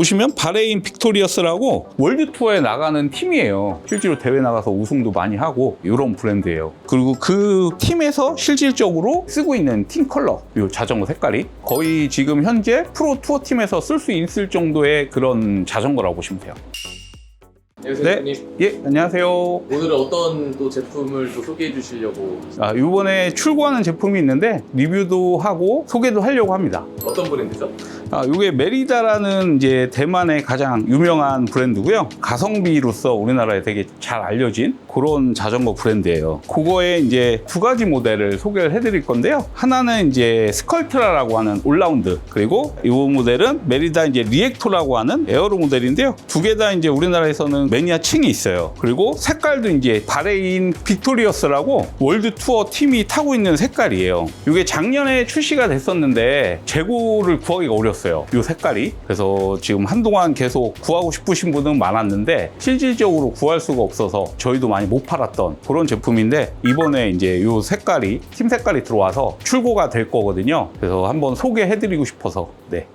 보시면 바레인 빅토리어스라고 월드 투어에 나가는 팀이에요. 실제로 대회 나가서 우승도 많이 하고 이런 브랜드예요. 그리고 그 팀에서 실질적으로 쓰고 있는 팀 컬러, 이 자전거 색깔이 거의 지금 현재 프로 투어 팀에서 쓸 수 있을 정도의 그런 자전거라고 보시면 돼요. 안녕하세요, 네. 대표님. 예, 안녕하세요. 오늘은 어떤 또 제품을 또 소개해 주시려고? 이번에 출고하는 제품이 있는데 리뷰도 하고 소개도 하려고 합니다. 어떤 브랜드죠? 이게 메리다라는 이제 대만의 가장 유명한 브랜드고요. 가성비로서 우리나라에 되게 잘 알려진 그런 자전거 브랜드예요. 그거에 이제 두 가지 모델을 소개를 해드릴 건데요. 하나는 이제 스컬트라라고 하는 올라운드, 그리고 이 모델은 메리다 이제 리액토라고 하는 에어로 모델인데요. 두 개 다 이제 우리나라에서는 매니아층이 있어요. 그리고 색깔도 이제 바레인 빅토리어스라고 월드 투어 팀이 타고 있는 색깔이에요. 이게 작년에 출시가 됐었는데 재고를 구하기가 어려웠어요. 이 색깔이. 그래서 지금 한동안 계속 구하고 싶으신 분은 많았는데 실질적으로 구할 수가 없어서 저희도 많이 못 팔았던 그런 제품인데, 이번에 이제 이 색깔이 팀 색깔이 들어와서 출고가 될 거거든요. 그래서 한번 소개해드리고 싶어서. 네.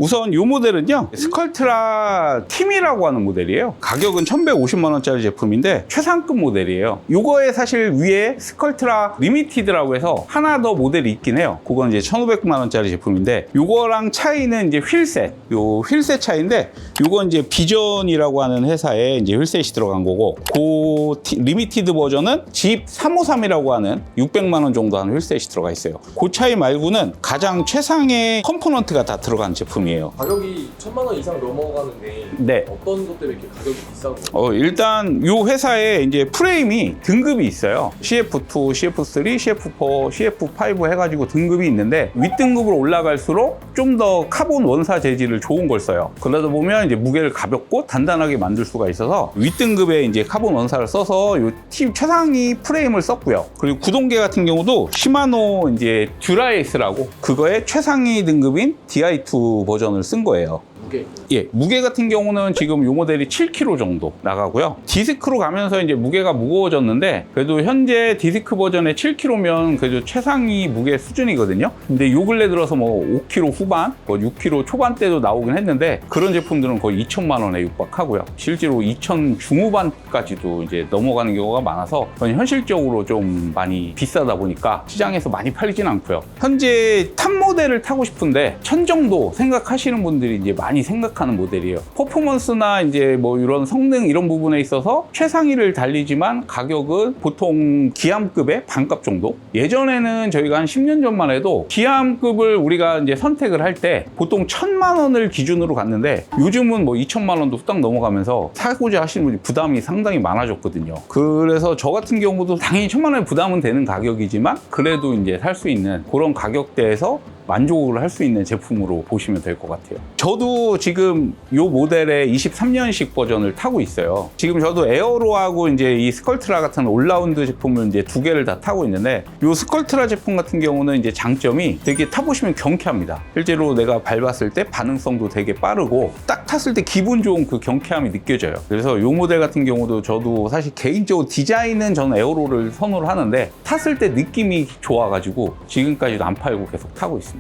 우선 이 모델은요, 스컬트라 팀이라고 하는 모델이에요. 가격은 1150만 원짜리 제품인데 최상급 모델이에요. 이거에 사실 위에 스컬트라 리미티드라고 해서 하나 더 모델이 있긴 해요. 그건 이제 1500만 원짜리 제품인데, 이거랑 차이는 이제 휠셋, 요 휠셋 차이인데, 이건 이제 비전이라고 하는 회사에 이제 휠셋이 들어간 거고, 그 리미티드 버전은 집 353이라고 하는 600만 원 정도 하는 휠셋이 들어가 있어요. 그 차이 말고는 가장 최상의 컴포넌트가 다 들어간 제품이에요. 가격이 1000만 원 이상 넘어가는데 네. 어떤 것 때문에 이렇게 가격이 비싼 거예요? 일단 이 회사에 이제 프레임이 등급이 있어요. CF2, CF3, CF4, CF5 해가지고 등급이 있는데, 윗등급으로 올라갈수록 좀 더 카본 원사 재질을 좋은 걸 써요. 그러다 보면 이제 무게를 가볍고 단단하게 만들 수가 있어서 윗등급에 이제 카본 원사를 써서 이 팀 최상위 프레임을 썼고요. 그리고 구동계 같은 경우도 시마노 이제 듀라에이스라고 그거의 최상위 등급인 DI2 버전을 쓴 거예요. 무게? 예, 무게 같은 경우는 지금 이 모델이 7kg 정도 나가고요. 디스크로 가면서 이제 무게가 무거워졌는데, 그래도 현재 디스크 버전의 7kg면 그래도 최상위 무게 수준이거든요. 근데 요 근래 들어서 뭐 5kg 후반, 뭐 6kg 초반대도 나오긴 했는데, 그런 제품들은 거의 2천만 원에 육박하고요. 실제로 2천 중후반까지도 이제 넘어가는 경우가 많아서 현실적으로 좀 많이 비싸다 보니까 시장에서 많이 팔리진 않고요. 현재 탑 모델을 타고 싶은데 1000 정도 생각하시는 분들이 이제 많이 생각하는 모델이에요. 퍼포먼스나 이제 뭐 이런 성능 이런 부분에 있어서 최상위를 달리지만 가격은 보통 기암급의 반값 정도? 예전에는 저희가 한 10년 전만 해도 기암급을 우리가 이제 선택을 할 때 보통 1000만 원을 기준으로 갔는데, 요즘은 뭐 2000만 원도 후딱 넘어가면서 사고자 하시는 분이 부담이 상당히 많아졌거든요. 그래서 저 같은 경우도 당연히 1000만 원에 부담은 되는 가격이지만 그래도 이제 살 수 있는 그런 가격대에서 만족을 할 수 있는 제품으로 보시면 될 것 같아요. 저도 지금 이 모델의 23년식 버전을 타고 있어요. 지금 저도 에어로하고 이제 이 스컬트라 같은 올라운드 제품을 이제 두 개를 다 타고 있는데, 이 스컬트라 제품 같은 경우는 이제 장점이 되게 타보시면 경쾌합니다. 실제로 내가 밟았을 때 반응성도 되게 빠르고 딱 탔을 때 기분 좋은 그 경쾌함이 느껴져요. 그래서 이 모델 같은 경우도 저도 사실 개인적으로 디자인은 저는 에어로를 선호를 하는데, tas을 때 느낌이 좋아가지고 지금까지도 안 팔고 계속 타고 있습니다.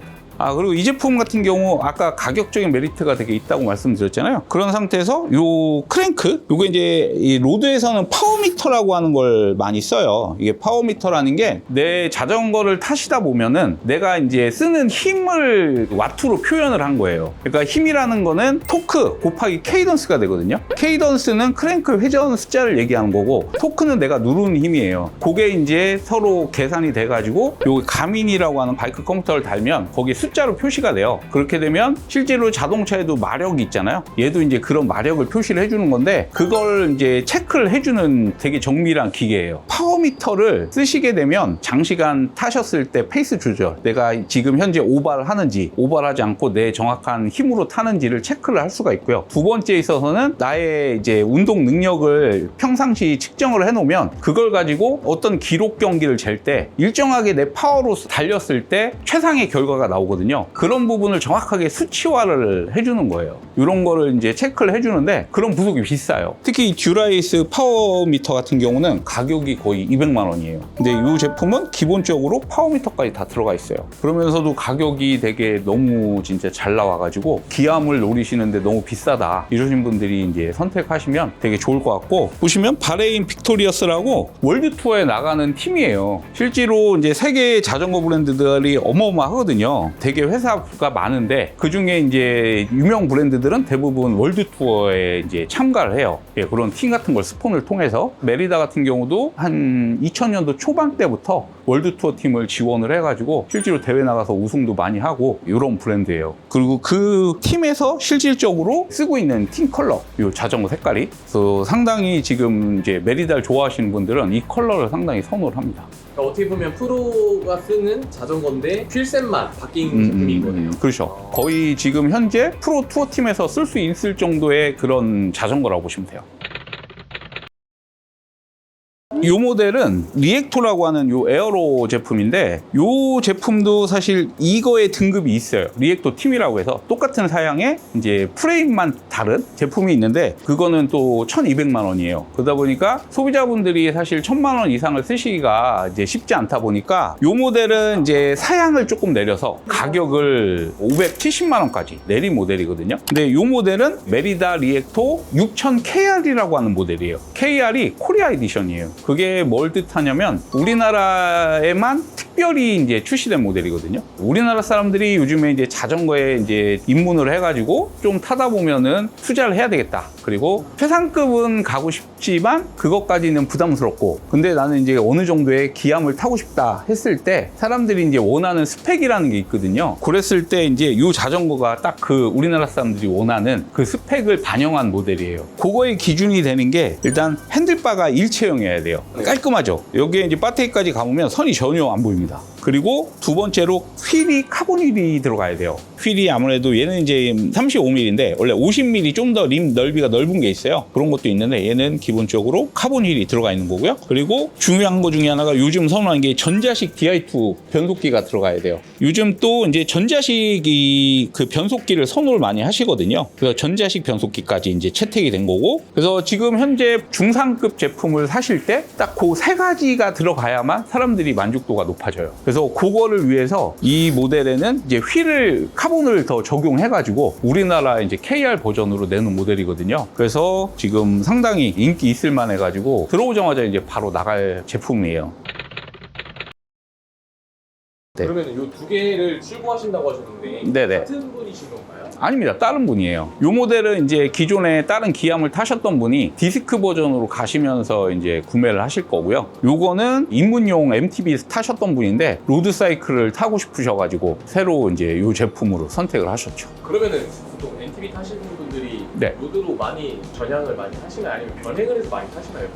그리고 이 제품 같은 경우 아까 가격적인 메리트가 되게 있다고 말씀드렸잖아요. 그런 상태에서 요 크랭크, 요거 이제 이 로드에서는 파워미터라고 하는 걸 많이 써요. 이게 파워미터라는 게 내 자전거를 타시다 보면은 내가 이제 쓰는 힘을 와트로 표현을 한 거예요. 그러니까 힘이라는 거는 토크 곱하기 케이던스가 되거든요. 케이던스는 크랭크 회전 숫자를 얘기하는 거고, 토크는 내가 누르는 힘이에요. 그게 이제 서로 계산이 돼가지고 요 가민이라고 하는 바이크 컴퓨터를 달면 거기 숫자로 표시가 돼요. 그렇게 되면 실제로 자동차에도 마력이 있잖아요. 얘도 이제 그런 마력을 표시를 해주는 건데, 그걸 이제 체크를 해주는 되게 정밀한 기계예요. 파워미터를 쓰시게 되면 장시간 타셨을 때 페이스 조절, 내가 지금 현재 오버를 하는지 오버하지 않고 내 정확한 힘으로 타는지를 체크를 할 수가 있고요. 두 번째에 있어서는 나의 이제 운동 능력을 평상시 측정을 해놓으면 그걸 가지고 어떤 기록 경기를 잴 때 일정하게 내 파워로 달렸을 때 최상의 결과가 나오거든요. 나오거든요. 그런 부분을 정확하게 수치화를 해주는 거예요. 이런 거를 이제 체크를 해주는데 그런 부속이 비싸요. 특히 이 듀라이스 파워미터 같은 경우는 가격이 거의 200만 원이에요. 근데 이 제품은 기본적으로 파워미터까지 다 들어가 있어요. 그러면서도 가격이 되게 너무 진짜 잘 나와가지고 기암을 노리시는데 너무 비싸다 이러신 분들이 이제 선택하시면 되게 좋을 것 같고, 보시면 바레인 빅토리어스라고 월드 투어에 나가는 팀이에요. 실제로 이제 세계 자전거 브랜드들이 어마어마하거든요. 되게 회사가 많은데 그 중에 이제 유명 브랜드들은 대부분 월드 투어에 이제 참가를 해요. 예, 그런 팀 같은 걸 스폰을 통해서. 메리다 같은 경우도 한 2000년도 초반 때부터 월드 투어 팀을 지원을 해가지고 실제로 대회 나가서 우승도 많이 하고 이런 브랜드예요. 그리고 그 팀에서 실질적으로 쓰고 있는 팀 컬러, 이 자전거 색깔이. 그래서 상당히 지금 이제 메리다를 좋아하시는 분들은 이 컬러를 상당히 선호를 합니다. 그러니까 어떻게 보면 프로가 쓰는 자전거인데 휠셋만 바뀐 제품인 거네요. 그렇죠. 거의 지금 현재 프로 투어 팀에서 쓸 수 있을 정도의 그런 자전거라고 보시면 돼요. 이 모델은 리액토라고 하는 요 에어로 제품인데, 요 제품도 사실 이거의 등급이 있어요. 리액토 팀이라고 해서 똑같은 사양의 이제 프레임만 다른 제품이 있는데, 그거는 또 1,200만 원이에요. 그러다 보니까 소비자분들이 사실 1,000만 원 이상을 쓰시기가 이제 쉽지 않다 보니까 요 모델은 이제 사양을 조금 내려서 가격을 570만 원까지 내린 모델이거든요. 근데 요 모델은 메리다 리액토 6000KR이라고 하는 모델이에요. KR이 코리아 에디션이에요. 그게 뭘 뜻하냐면 우리나라에만 특별히 이제 출시된 모델이거든요. 우리나라 사람들이 요즘에 이제 자전거에 이제 입문을 해가지고 좀 타다 보면은 투자를 해야 되겠다. 그리고 최상급은 가고 싶지만 그것까지는 부담스럽고, 근데 나는 이제 어느 정도의 기암을 타고 싶다 했을 때 사람들이 이제 원하는 스펙이라는 게 있거든요. 그랬을 때 이제 이 자전거가 딱 그 우리나라 사람들이 원하는 그 스펙을 반영한 모델이에요. 그거의 기준이 되는 게 일단 핸들바가 일체형이어야 돼요. 깔끔하죠. 여기에 이제 배터리까지 가보면 선이 전혀 안 보입니다. 그리고 두 번째로 휠이 카본 휠이 들어가야 돼요. 휠이 아무래도 얘는 이제 35mm인데 원래 50mm 좀 더 림 넓이가 넓은 게 있어요. 그런 것도 있는데 얘는 기본적으로 카본 휠이 들어가 있는 거고요. 그리고 중요한 거 중에 하나가 요즘 선호하는 게 전자식 DI2 변속기가 들어가야 돼요. 요즘 또 이제 전자식이 그 변속기를 선호를 많이 하시거든요. 그래서 전자식 변속기까지 이제 채택이 된 거고, 그래서 지금 현재 중상급 제품을 사실 때 딱 그 세 가지가 들어가야만 사람들이 만족도가 높아져요. 그래서 그거를 위해서 이 모델에는 이제 휠을 카본을 더 적용해가지고 우리나라 이제 KR 버전으로 내는 모델이거든요. 그래서 지금 상당히 인기 있을 만해가지고 들어오자마자 이제 바로 나갈 제품이에요. 네. 그러면 이 두 개를 출고하신다고 하셨는데 네네. 같은 분이신 건가요? 아닙니다. 다른 분이에요. 이 모델은 이제 기존에 다른 기암을 타셨던 분이 디스크 버전으로 가시면서 이제 구매를 하실 거고요. 요거는 입문용 MTB 타셨던 분인데 로드 사이클을 타고 싶으셔가지고 새로 이제 이 제품으로 선택을 하셨죠. 그러면은 보통 MTB 타시는 분들이 네. 로드로 많이 전향을 많이 하시나요? 아니면 변행을 해서 많이 타시나요?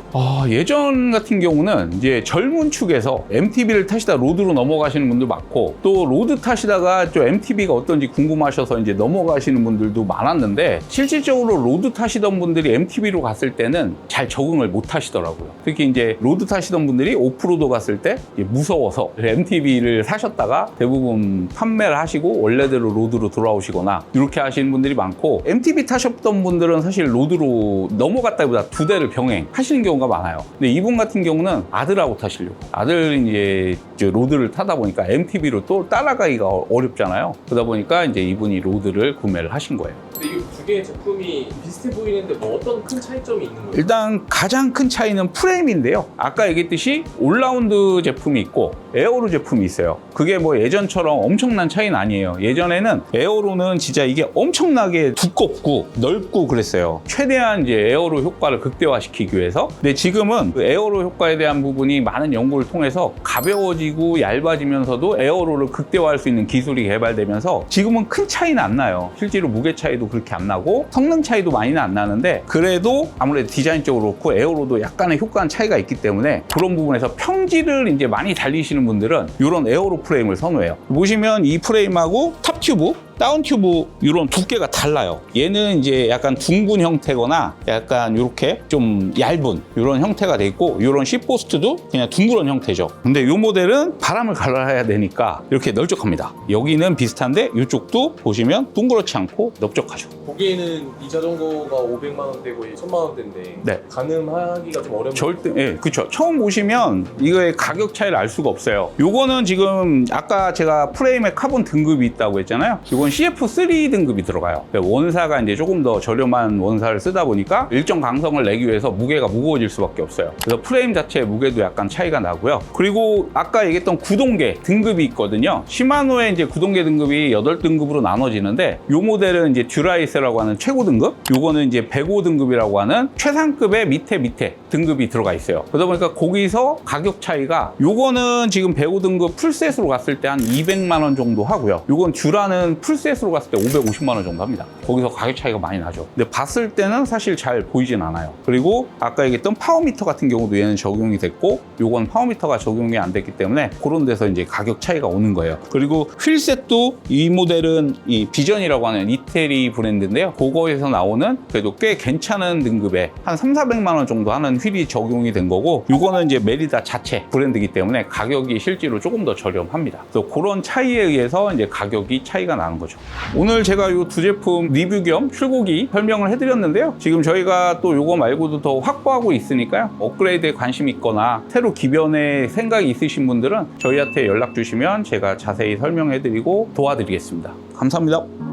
예전 같은 경우는 이제 젊은 축에서 MTB를 타시다 로드로 넘어가시는 분도 많고, 또 로드 타시다가 좀 MTB가 어떤지 궁금하셔서 이제 넘어가시는 분들도 많았는데, 실질적으로 로드 타시던 분들이 MTB로 갔을 때는 잘 적응을 못 하시더라고요. 특히 이제 로드 타시던 분들이 오프로드 갔을 때 무서워서 MTB를 사셨다가 대부분 판매를 하시고 원래대로 로드로 돌아오시거나 이렇게 하시는 분들이 많고, MTB 타셨던 분들은 사실 로드로 넘어갔다기보다 두 대를 병행 하시는 경우가 많아요. 근데 이분 같은 경우는 아들하고 타시려고, 아들 이제 로드를 타다 보니까 MTB로 또 따라가기가 어렵잖아요. 그러다 보니까 이제 이분이 로드를 구매를 하신 거예요. 근데 이 두 개의 제품이 비슷해 보이는데 뭐 어떤 큰 차이점이 있는 거예요? 일단 가장 큰 차이는 프레임인데요. 아까 얘기했듯이 올라운드 제품이 있고 에어로 제품이 있어요. 그게 뭐 예전처럼 엄청난 차이는 아니에요. 예전에는 에어로는 진짜 이게 엄청나게 두껍고 넓고 그랬어요. 최대한 이제 에어로 효과를 극대화시키기 위해서. 근데 지금은 그 에어로 효과에 대한 부분이 많은 연구를 통해서 가벼워지고 얇아지면서도 에어로를 극대화할 수 있는 기술이 개발되면서 지금은 큰 차이는 안 나요. 실제로 무게 차이도 그렇게 안 나고 성능 차이도 많이는 안 나는데, 그래도 아무래도 디자인적으로 그렇고 에어로도 약간의 효과는 차이가 있기 때문에 그런 부분에서 평지를 이제 많이 달리시는 분들은 이런 에어로 프레임을 선호해요. 보시면 이 프레임하고 탑 튜브 다운 튜브 이런 두께가 달라요. 얘는 이제 약간 둥근 형태거나 약간 이렇게 좀 얇은 이런 형태가 돼 있고, 이런 C포스트도 그냥 둥그런 형태죠. 근데 이 모델은 바람을 갈아야 되니까 이렇게 넓적합니다. 여기는 비슷한데 이쪽도 보시면 둥그렇지 않고 넓적하죠. 보기에는 이 자전거가 500만 원대 거의 1000만 원대인데 네. 가늠하기가 좀 어려운 절대, 예, 그쵸. 처음 보시면 이거의 가격 차이를 알 수가 없어요. 요거는 지금 아까 제가 프레임에 카본 등급이 있다고 했잖아요. 이건 CF3 등급이 들어가요. 원사가 이제 조금 더 저렴한 원사를 쓰다 보니까 일정 강성을 내기 위해서 무게가 무거워질 수밖에 없어요. 그래서 프레임 자체의 무게도 약간 차이가 나고요. 그리고 아까 얘기했던 구동계 등급이 있거든요. 시마노의 이제 구동계 등급이 8등급으로 나눠지는데, 요 모델은 이제 듀라이스라고 하는 최고 등급, 요거는 이제 105 등급이라고 하는 최상급의 밑에 등급이 들어가 있어요. 그러다 보니까 거기서 가격 차이가, 요거는 지금 105 등급 풀셋으로 갔을 때 한 200만 원 정도 하고요. 요건 듀라는 풀셋으로 갔을 때 550만 원 정도 합니다. 거기서 가격 차이가 많이 나죠. 근데 봤을 때는 사실 잘 보이진 않아요. 그리고 아까 얘기했던 파워미터 같은 경우도 얘는 적용이 됐고, 요건 파워미터가 적용이 안 됐기 때문에 그런 데서 이제 가격 차이가 오는 거예요. 그리고 휠셋도 이 모델은 이 비전이라고 하는 이태리 브랜드인데요. 그거에서 나오는 그래도 꽤 괜찮은 등급에 한 300~400만 원 정도 하는 휠이 적용이 된 거고, 요거는 이제 메리다 자체 브랜드이기 때문에 가격이 실제로 조금 더 저렴합니다. 그래서 그런 차이에 의해서 이제 가격이 차이가 나는 거죠. 오늘 제가 이 두 제품 리뷰 겸 출고기 설명을 해드렸는데요. 지금 저희가 또 요거 말고도 더 확보하고 있으니까요. 업그레이드에 관심 있거나 새로 기변에 생각이 있으신 분들은 저희한테 연락 주시면 제가 자세히 설명해드리고 도와드리겠습니다. 감사합니다.